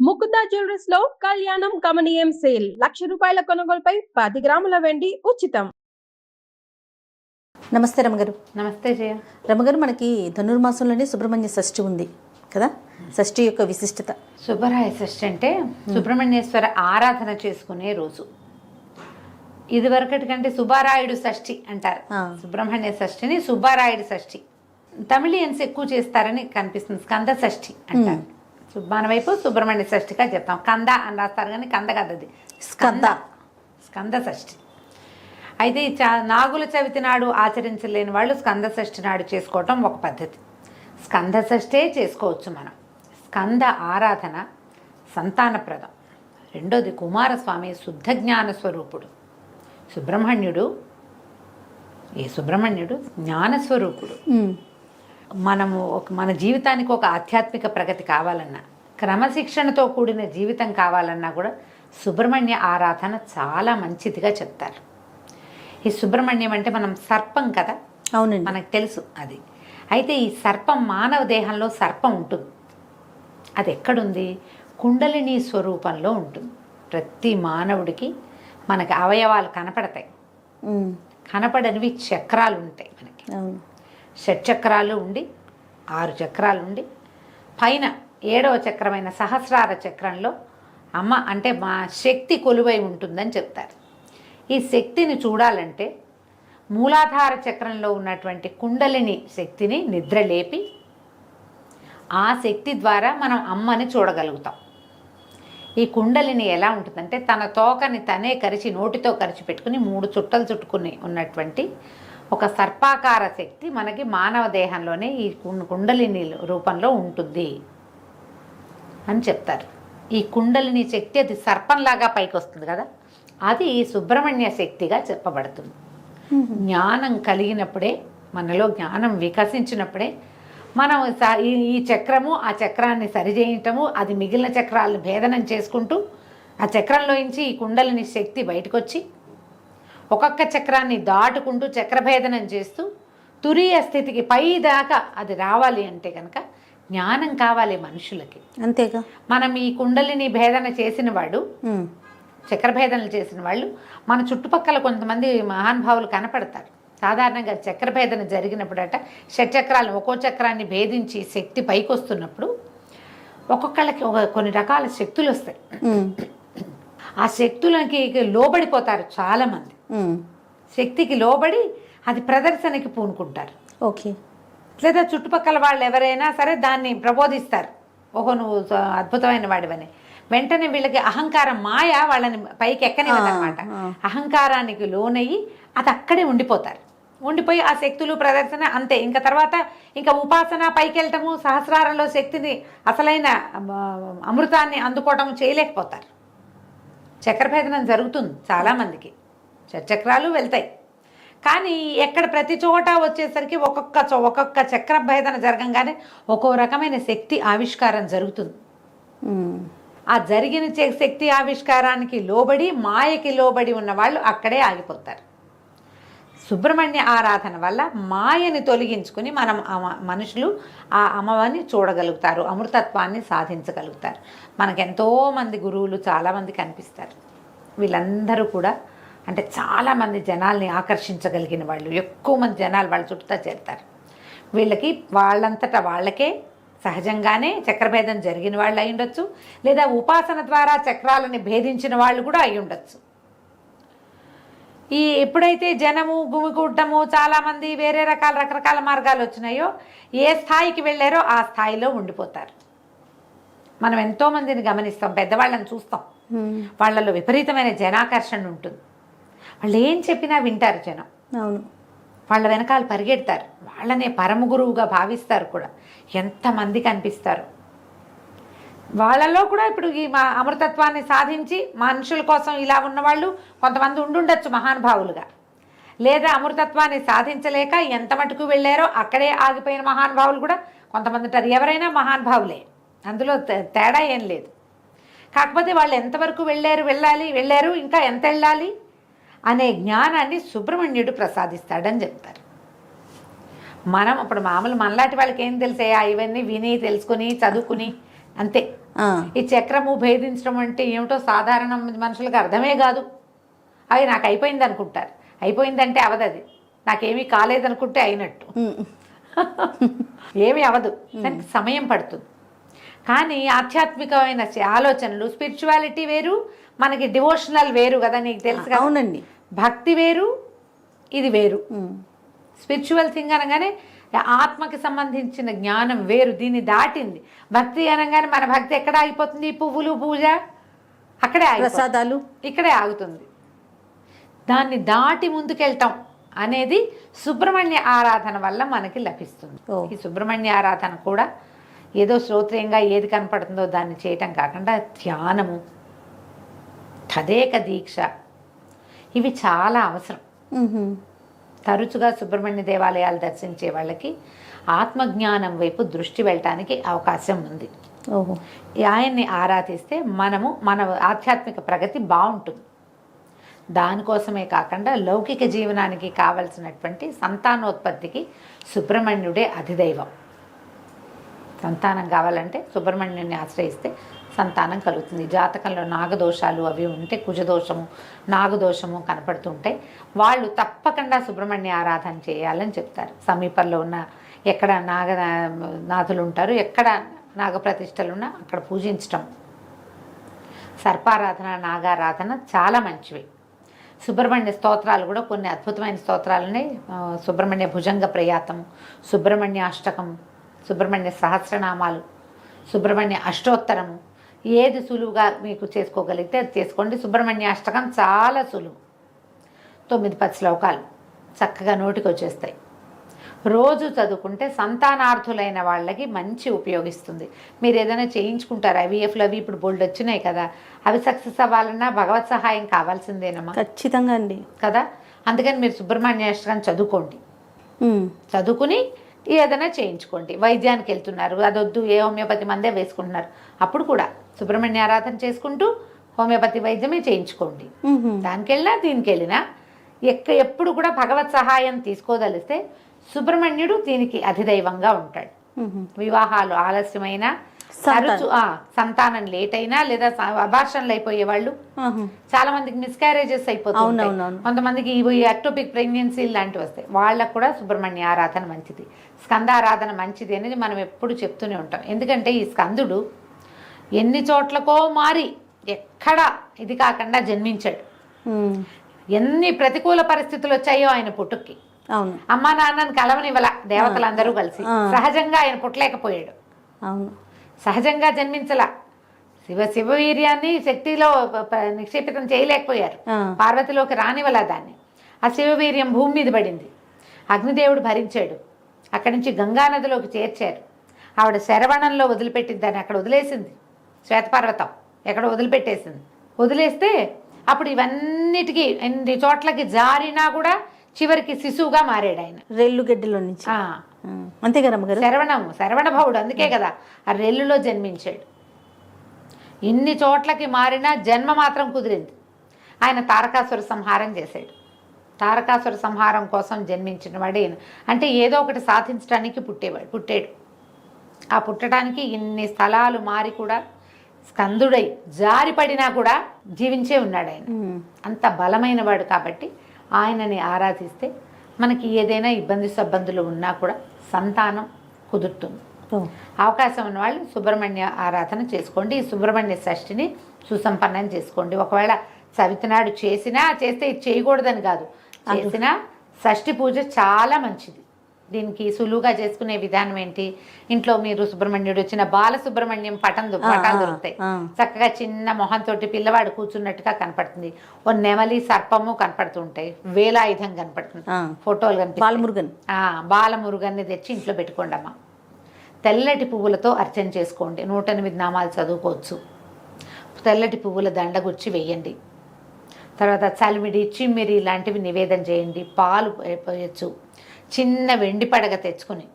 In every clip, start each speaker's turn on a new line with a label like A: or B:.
A: Mukunda jewellers లో కళ్యాణం గమనీయం sale 1,00,000 కొనుగోలుపై 10 గ్రాముల వెండి ఉచితం.
B: నమస్తే రమగారు.
C: నమస్తే జయ.
B: రమగారు, మనకి ధనుర్మాసంలోనే సుబ్రహ్మణ్య షష్ఠి ఉంది కదా. షష్ఠి యొక్క విశిష్టత.
C: సుబ్బరాయ షష్ఠి అంటే సుబ్రహ్మణ్యేశ్వర ఆరాధన చేసుకునే రోజు. ఇదివరకటి కంటే సుబ్బారాయుడు షష్ఠి అంటారు. సుబ్రహ్మణ్య షష్ఠిని సుబ్బారాయుడు షష్ఠి. తమిళియన్స్ ఎక్కువ చేస్తారని కనిపిస్తుంది. స్కంద షష్ఠి అంటారు. మన వైపు సుబ్రహ్మణ్య షష్ఠిగా చెప్తాం. కంద అని రాస్తారు కానీ కంద కదది, స్కంద షష్ఠి. అయితే ఈ నాగుల చవితి నాడు ఆచరించలేని వాళ్ళు స్కంద షష్ఠి నాడు చేసుకోవటం ఒక పద్ధతి. స్కంద షష్ఠే చేసుకోవచ్చు మనం. స్కంద ఆరాధన సంతానప్రదం. రెండోది కుమారస్వామి శుద్ధ జ్ఞాన స్వరూపుడు. సుబ్రహ్మణ్యుడు జ్ఞానస్వరూపుడు. మనము మన జీవితానికి ఒక ఆధ్యాత్మిక ప్రగతి కావాలన్నా, క్రమశిక్షణతో కూడిన జీవితం కావాలన్నా కూడా సుబ్రహ్మణ్య ఆరాధన చాలా మంచిదిగా చెప్తారు. ఈ సుబ్రహ్మణ్యం అంటే మనం సర్పం కదా,
B: అవునండి,
C: మనకు తెలుసు అది. అయితే ఈ సర్పం మానవ దేహంలో సర్పం ఉంటుంది. అది ఎక్కడుంది? కుండలిని స్వరూపంలో ఉంటుంది. ప్రతి మానవుడికి మనకి అవయవాలు కనపడతాయి. కనపడనివి చక్రాలు ఉంటాయి మనకి. షట్చక్రాలు ఉండి 6 చక్రాలు ఉండి పైన 7వ చక్రమైన సహస్రార చక్రంలో అమ్మ అంటే మా శక్తి కొలువై ఉంటుందని చెప్తారు. ఈ శక్తిని చూడాలంటే మూలాధార చక్రంలో ఉన్నటువంటి కుండలిని శక్తిని నిద్రలేపి ఆ శక్తి ద్వారా మనం అమ్మని చూడగలుగుతాం. ఈ కుండలిని ఎలా ఉంటుందంటే తన తోకని తనే కరిచి నోటితో కరిచి పెట్టుకుని 3 చుట్టలు చుట్టుకుని ఉన్నటువంటి ఒక సర్పాకార శక్తి మనకి మానవ దేహంలోనే ఈ కుండలిని రూపంలో ఉంటుంది అని చెప్తారు. ఈ కుండలిని శక్తి అది సర్పంలాగా పైకి వస్తుంది కదా, అది సుబ్రహ్మణ్య శక్తిగా చెప్పబడుతుంది. జ్ఞానం కలిగినప్పుడే, మనలో జ్ఞానం వికసించినప్పుడే మనం ఈ చక్రము ఆ చక్రాన్ని సరిచేయటము, అది మిగిలిన చక్రాలను భేదనం చేసుకుంటూ ఆ చక్రంలోంచి ఈ కుండలిని శక్తి బయటకు వచ్చి ఒక్కొక్క చక్రాన్ని దాటుకుంటూ చక్రభేదనం చేస్తూ తురీయ స్థితికి పై దాకా అది రావాలి అంటే కనుక జ్ఞానం కావాలి మనుషులకి.
B: అంతేగా
C: మనం ఈ కుండలిని భేదన చేసిన వాడు, చక్రభేదనలు చేసిన వాళ్ళు మన చుట్టుపక్కల కొంతమంది మహానుభావులు కనపడతారు. సాధారణంగా చక్రభేదన జరిగినప్పుడట షట్చక్రాలను ఒక్కో చక్రాన్ని భేదించి శక్తి పైకి వస్తున్నప్పుడు ఒక్కొక్కళ్ళకి కొన్ని రకాల శక్తులు వస్తాయి. ఆ శక్తులకి లోబడిపోతారు చాలామంది. శక్తికి లోబడి అది ప్రదర్శనకి పూనుకుంటారు.
B: ఓకే.
C: లేదా చుట్టుపక్కల వాళ్ళు ఎవరైనా సరే దాన్ని ప్రబోధిస్తారు, ఓహో నువ్వు అద్భుతమైన వాడివని. వెంటనే వీళ్ళకి అహంకారం మాయ వాళ్ళని పైకి ఎక్కనివ్వదన్నమాట. అహంకారానికి లోనయ్యి అది అక్కడే ఉండిపోతారు. ఉండిపోయి ఆ శక్తులు ప్రదర్శన అంతే. ఇంకా తర్వాత ఇంకా ఉపాసన పైకి వెళ్ళటము, సహస్రారంలో శక్తిని అసలైన అమృతాన్ని అందుకోవటం చేయలేకపోతారు. చక్రభేదనం జరుగుతుంది చాలామందికి, చక్రాలు వెళ్తాయి. కానీ ఎక్కడ ప్రతి చోట వచ్చేసరికి ఒక్కొక్క చక్రభేదన జరగంగానే ఒక్కో రకమైన శక్తి ఆవిష్కారం జరుగుతుంది. ఆ జరిగిన శక్తి ఆవిష్కారానికి లోబడి మాయకి లోబడి ఉన్న వాళ్ళు అక్కడే ఆగిపోతారు. సుబ్రహ్మణ్య ఆరాధన వల్ల మాయని తొలగించుకుని మనం మనుషులు ఆ అమ్మవారిని చూడగలుగుతారు, అమృతత్వాన్ని సాధించగలుగుతారు. మనకు ఎంతోమంది గురువులు చాలామంది కనిపిస్తారు. వీళ్ళందరూ కూడా అంటే చాలామంది జనాల్ని ఆకర్షించగలిగిన వాళ్ళు, ఎక్కువ మంది జనాలు వాళ్ళ చుట్టూ చేరుతారు. వీళ్ళకి వాళ్ళంతటా వాళ్ళకే సహజంగానే చక్రభేదం జరిగిన వాళ్ళు అయి ఉండొచ్చు, లేదా ఉపాసన ద్వారా చక్రాలని భేదించిన వాళ్ళు కూడా అయి ఉండొచ్చు. ఈ ఎప్పుడైతే జనము గుమికూడటము చాలామంది వేరే రకరకాల మార్గాలు వచ్చినాయో, ఏ స్థాయికి వెళ్ళారో ఆ స్థాయిలో ఉండిపోతారు. మనం ఎంతోమందిని గమనిస్తాం, పెద్దవాళ్ళని చూస్తాం, వాళ్ళలో విపరీతమైన జనాకర్షణ ఉంటుంది. వాళ్ళు ఏం చెప్పినా వింటారు జనం.
B: అవును,
C: వాళ్ళ వెనకాల పరిగెడతారు, వాళ్ళనే పరమ గురువుగా భావిస్తారు కూడా. ఎంతమంది కనిపిస్తారు వాళ్ళలో కూడా. ఇప్పుడు ఈ అమృతత్వాన్ని సాధించి మనుషుల కోసం ఇలా ఉన్నవాళ్ళు కొంతమంది ఉండుండొచ్చు మహానుభావులుగా, లేదా అమృతత్వాన్ని సాధించలేక ఎంత మటుకు వెళ్ళారో అక్కడే ఆగిపోయిన మహానుభావులు కూడా కొంతమంది ఉంటారు. ఎవరైనా మహానుభావులే, అందులో తేడా ఏం లేదు. కాకపోతే వాళ్ళు ఎంతవరకు వెళ్ళారు, ఇంకా ఎంత వెళ్ళాలి అనే జ్ఞానాన్ని సుబ్రహ్మణ్యుడు ప్రసాదిస్తాడని చెప్తారు. మనం ఇప్పుడు మామూలు మనలాంటి వాళ్ళకి ఏం తెలిసాయా? ఇవన్నీ విని తెలుసుకుని చదువుకుని అంతే. ఈ చక్రము భేదించడం అంటే ఏమిటో సాధారణ మనుషులకు అర్థమే కాదు. అవి నాకు అయిపోయింది అనుకుంటారు. అయిపోయిందంటే అవదు, అది నాకేమీ కాలేదనుకుంటే అయినట్టు. ఏమీ అవదు, దానికి సమయం పడుతుంది. కానీ ఆధ్యాత్మికమైన ఆలోచనలు, స్పిరిచువాలిటీ వేరు, మనకి డివోషనల్ వేరు కదా, నీకు తెలుసు కదా.
B: అవునండి.
C: భక్తి వేరు, ఇది వేరు. స్పిరిచువల్ థింగ్ అనగానే ఆత్మకి సంబంధించిన జ్ఞానం వేరు, దీన్ని దాటింది. భక్తి అనగానే మన భక్తి ఎక్కడ ఆగిపోతుంది? పువ్వులు, పూజ అక్కడే
B: ప్రసాదాలు
C: ఇక్కడే ఆగుతుంది. దాన్ని దాటి ముందుకెళ్తాం అనేది సుబ్రహ్మణ్య ఆరాధన వల్ల మనకి లభిస్తుంది. ఈ సుబ్రహ్మణ్య ఆరాధన కూడా ఏదో శ్రోత్రియంగా ఏది కనపడుతుందో దాన్ని చేయటం కాకుండా ధ్యానము, తదేక దీక్ష, ఇవి చాలా అవసరం. తరచుగా సుబ్రహ్మణ్య దేవాలయాలు దర్శించే వాళ్ళకి ఆత్మజ్ఞానం వైపు దృష్టి వెళ్ళటానికి అవకాశం ఉంది. ఆయన్ని ఆరాధిస్తే మన ఆధ్యాత్మిక ప్రగతి బాగుంటుంది. దానికోసమే కాకుండా లౌకిక జీవనానికి కావలసినటువంటి సంతానోత్పత్తికి సుబ్రహ్మణ్యుడే అధిదైవం. సంతానం కావాలంటే సుబ్రహ్మణ్యుని ఆశ్రయిస్తే సంతానం కలుగుతుంది. జాతకంలో నాగదోషాలు అవి ఉంటే, కుజదోషము, నాగదోషము కనపడుతుంటాయి. వాళ్ళు తప్పకుండా సుబ్రహ్మణ్య ఆరాధన చేయాలని చెప్తారు. సమీపంలో ఉన్న ఎక్కడ నాగనాథులు ఉంటారు, ఎక్కడ నాగప్రతిష్టలు ఉన్నా అక్కడ పూజించటం. సర్పారాధన, నాగారాధన చాలా మంచివి. సుబ్రహ్మణ్య స్తోత్రాలు కూడా కొన్ని అద్భుతమైన స్తోత్రాలనే. సుబ్రహ్మణ్య భుజంగ ప్రయాతము, సుబ్రహ్మణ్య అష్టకము, సుబ్రహ్మణ్య సహస్రనామాలు, సుబ్రహ్మణ్య అష్టోత్తరము, ఏది సులువుగా మీకు చేసుకోగలిగితే అది చేసుకోండి. సుబ్రహ్మణ్య అష్టకం చాలా సులువు, 9-10 శ్లోకాలు చక్కగా నోటికి వచ్చేస్తాయి. రోజు చదువుకుంటే సంతానార్థులైన వాళ్ళకి మంచి ఉపయోగిస్తుంది. మీరు ఏదైనా చేయించుకుంటారు, ఐవీఎఫ్లు అవి ఇప్పుడు బోల్డ్ వచ్చినాయి కదా, అవి సక్సెస్ అవ్వాలన్నా భగవత్ సహాయం కావాల్సిందేనమ్మా.
B: ఖచ్చితంగా అండి
C: కదా. అందుకని మీరు సుబ్రహ్మణ్య అష్టకం చదువుకోండి. చదువుకుని ఏదైనా చేయించుకోండి. వైద్యానికి వెళ్తున్నారు, అదొద్దు, ఏ హోమియోపతి మందే వేసుకుంటున్నారు, అప్పుడు కూడా సుబ్రహ్మణ్య ఆరాధన చేసుకుంటూ హోమియోపతి వైద్యమే చేయించుకోండి. దానికి వెళ్ళినా దీనికి వెళ్ళినా ఎప్పుడు కూడా భగవత్ సహాయం తీసుకోదలిస్తే సుబ్రహ్మణ్యుడు దీనికి అధిదైవంగా ఉంటాడు. వివాహాలు ఆలస్యమైన, తరచు సంతానం లేట్ అయినా, లేదా అబార్షన్లు అయిపోయే వాళ్ళు చాలా మందికి, మిస్క్యారేజెస్ అయిపోతుంది, కొంతమందికి ఎక్టోపిక్ ప్రెగ్నెన్సీ లాంటివి వస్తాయి, వాళ్ళకు కూడా సుబ్రహ్మణ్య ఆరాధన మంచిది, స్కందారాధన మంచిది అనేది మనం ఎప్పుడు చెప్తూనే ఉంటాం. ఎందుకంటే ఈ స్కందుడు ఎన్ని చోట్లకో మారి ఎక్కడ ఇది కాకుండా జన్మించాడు. ఎన్ని ప్రతికూల పరిస్థితులు వచ్చాయో ఆయన పుట్టుక్కి.
B: అవును,
C: అమ్మా నాన్నని కలవనివ్వల దేవతలందరూ కలిసి. సహజంగా ఆయన పుట్టలేకపోయాడు.
B: అవును,
C: సహజంగా జన్మించలా. శివవీర్యాన్ని శక్తిలో నిక్షేపితం చేయలేకపోయారు. పార్వతిలోకి రానివ్వలా దాన్ని. ఆ శివవీర్యం భూమి మీద పడింది, అగ్నిదేవుడు భరించాడు. అక్కడి నుంచి గంగానదిలోకి చేర్చారు. ఆవిడ శరవణంలో వదిలిపెట్టింది, దాన్ని అక్కడ వదిలేసింది. శ్వేతపర్వతం ఎక్కడ వదిలిపెట్టేసింది. వదిలేస్తే అప్పుడు ఇవన్నిటికీ ఎన్ని చోట్లకి జారినా కూడా చివరికి శిశువుగా మారాడు ఆయన,
B: రెల్లు గడ్డిలో నుంచి. అంతే కదా అమ్మగారు,
C: శరవణ భవుడు. అందుకే కదా ఆ రెల్లులో జన్మించాడు. ఇన్ని చోట్లకి మారినా జన్మ మాత్రం కుదిరింది. ఆయన తారకాసుర సంహారం చేశాడు. తారకాసుర సంహారం కోసం జన్మించిన వాడు ఈయన. అంటే ఏదో ఒకటి సాధించడానికి పుట్టాడు. ఆ పుట్టడానికి ఇన్ని స్థలాలు మారి కూడా స్కందుడై జారిపడినా కూడా జీవించే ఉన్నాడు ఆయన. అంత బలమైన వాడు కాబట్టి ఆయనని ఆరాధిస్తే మనకి ఏదైనా ఇబ్బందులు ఉన్నా కూడా సంతానం కుదురుతుంది. అవకాశం ఉన్న వాళ్ళు సుబ్రహ్మణ్య ఆరాధన చేసుకోండి. ఈ సుబ్రహ్మణ్య షష్ఠిని సుసంపన్నం చేసుకోండి. ఒకవేళ చవితినాడు చేస్తే ఇది చేయకూడదని కాదు, చేసినా షష్ఠి పూజ చాలా మంచిది. దీనికి సులువుగా చేసుకునే విధానం ఏంటి? ఇంట్లో మీరు సుబ్రహ్మణ్యుడు వచ్చిన బాలసుబ్రహ్మణ్యం పటాలు దొరుకుతాయి. చక్కగా చిన్న మొహంతో పిల్లవాడు కూర్చున్నట్టుగా కనపడుతుంది. ఓ నెమలి, సర్పము కనపడుతుంటాయి, వేలాయుధం కనపడుతుంది, ఫోటోలు కనిపిస్తాయి. బాలమురుగన్ని తెచ్చి ఇంట్లో పెట్టుకోండి అమ్మ. తెల్లటి పువ్వులతో అర్చన చేసుకోండి. 108 నామాలు చదువుకోవచ్చు. తెల్లటి పువ్వుల దండగుచ్చి వేయండి. తర్వాత చలిమిడి, చిమ్మిరి లాంటివి నివేదన చేయండి. పాలు పోయచ్చు. చిన్న వెండి పడగ తెచ్చుకుని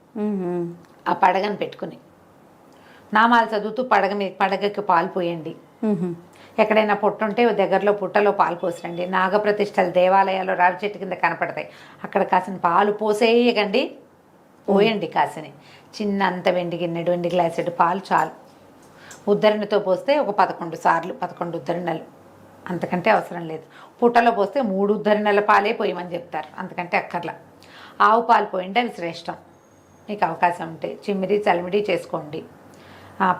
C: ఆ పడగను పెట్టుకుని నామాలు చదువుతూ పడగకి పాలు పోయండి. ఎక్కడైనా పుట్ట ఉంటే దగ్గరలో పుట్టలో పాలు పోసరండి. నాగప్రతిష్టలు దేవాలయాల్లో రావి చెట్టు కింద కనపడతాయి, అక్కడ కాసిన పాలు పోసేయకండి, పోయండి కాసిని. చిన్న అంత వెండి గిన్నెడు, వెండి గ్లాసెడు పాలు చాలు ఉద్ధరణతో పోస్తే ఒక 11 సార్లు 11 ఉద్ధరణలు, అంతకంటే అవసరం లేదు. పుట్టలో పోస్తే 3 ఉద్ధరణల పాలే పోయమని చెప్తారు, అంతకంటే అక్కర్లా. ఆవు పాలు పోయింటే అవి శ్రేష్టం. మీకు అవకాశం ఉంటే చిమ్మిడి చలిమిడి చేసుకోండి.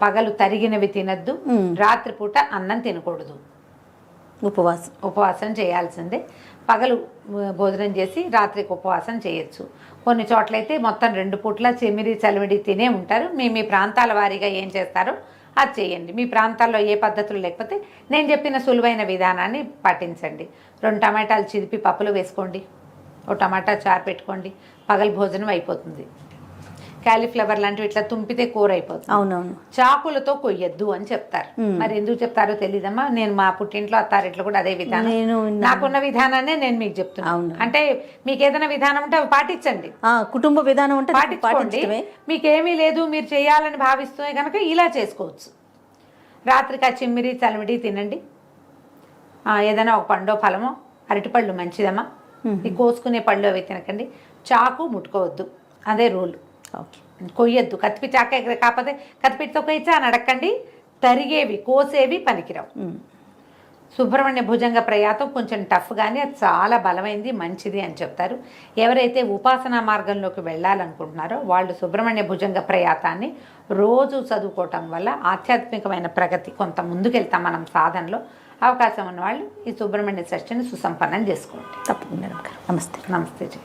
C: పగలు తరిగినవి తినద్దు, రాత్రిపూట అన్నం తినకూడదు, ఉపవాసం చేయాల్సిందే. పగలు భోజనం చేసి రాత్రికి ఉపవాసం చేయొచ్చు. కొన్ని చోట్లయితే మొత్తం 2 పూట్ల చిమ్మిడి చలిమిడి తినే ఉంటారు. మీ ప్రాంతాల వారీగా ఏం చేస్తారో అది చేయండి. మీ ప్రాంతాల్లో ఏ పద్ధతులు లేకపోతే నేను చెప్పిన సులువైన విధానాన్ని పాటించండి. 2 టమాటాలు చిదిపి పప్పులో వేసుకోండి, ఒక టమాటా చారు పెట్టుకోండి, పగలు భోజనం అయిపోతుంది. క్యాలీఫ్లవర్ లాంటివి ఇట్లా తుంపితే కూర అయిపోతుంది.
B: అవునవును.
C: చాకులతో కొయ్యొద్దు అని చెప్తారు. మరి ఎందుకు చెప్తారో తెలీదమ్మా. నేను మా పుట్టింట్లో అత్తారింట్లో కూడా అదే విధానం, నాకున్న విధానాన్ని నేను మీకు చెప్తున్నాను. అంటే మీకు ఏదైనా విధానం ఉంటే అవి పాటించండి,
B: కుటుంబ విధానం ఉంటే
C: పాటించుకోండి. మీకేమీ లేదు మీరు చేయాలని భావిస్తే కనుక ఇలా చేసుకోవచ్చు. రాత్రికి ఆ చిమ్మిరి చలిమిడి తినండి. ఏదైనా ఒక పండో ఫలమో, అరటిపళ్ళు మంచిదమ్మా. ఈ కోసుకునే పళ్ళు అవి తినకండి. చాకు ముట్టుకోవద్దు, అదే రూల్. కొయ్యొద్దు. కత్తిపి చాక కాకపోతే కత్తిపిటితో కొయ్యచ్చా అని అడగండి. తరిగేవి కోసేవి పనికిరావు. సుబ్రహ్మణ్య భుజంగ ప్రయాతం కొంచెం టఫ్, కానీ అది చాలా బలమైంది, మంచిది అని చెప్తారు. ఎవరైతే ఉపాసనా మార్గంలోకి వెళ్ళాలనుకుంటున్నారో వాళ్ళు సుబ్రహ్మణ్య భుజంగ ప్రయాతాన్ని రోజు చదువుకోవటం వల్ల ఆధ్యాత్మికమైన ప్రగతి కొంత ముందుకెళ్తాం మనం సాధనలో. అవకాశం ఉన్న వాళ్ళు ఈ సుబ్రహ్మణ్య షష్ఠిని సుసంపన్నం చేసుకోండి.
B: తప్పకుండా. నమస్తే.
C: నమస్తే జీ.